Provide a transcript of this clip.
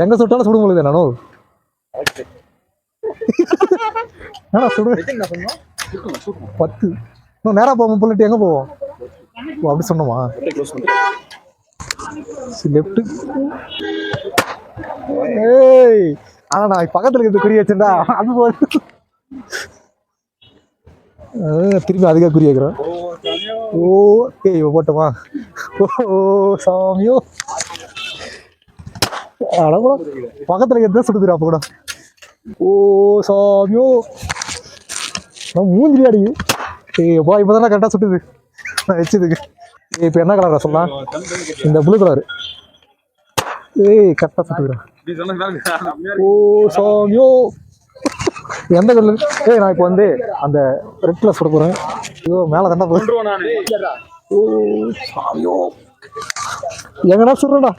எங்க சுட்டாலும் சுடும் பொழுது நானும் சுடு 10 இன்னும் நேரா போவோம் புல்லட் எங்க போவோம் அப்படி சொன்னோமா லெஃப்ட் ஏய் ஆனா நான் பக்கத்துல இருக்கிறது குறி வச்சிருந்தா அது போது திரும்பி அதுக்காக குறி வைக்கிறோம் ஓ ஏய் போட்டோமா ஓ சாமியோ அட கூட பக்கத்துல இருக்கிறது சுடுதுரா அப்ப கூட ஓ சாமியோ நான் மூஞ்சிரி அடிக்குது ஏய் அப்பா இப்போதானே கரெக்டாக சுட்டுது நான் வச்சதுக்கு இப்போ என்ன கலரா சொல்லலாம் இந்த ப்ளூ கலரு ஏய் கரெக்டாக சுட்டுதுரா ஓ சாமியோ எந்த கலர் ஏய் நான் இப்போ வந்து அந்த ரெட் கலர் சுட போகிறேன் ஐயோ மேலே தானே போகிறேன் ஓ சாமியோ எங்கடா சுடுறா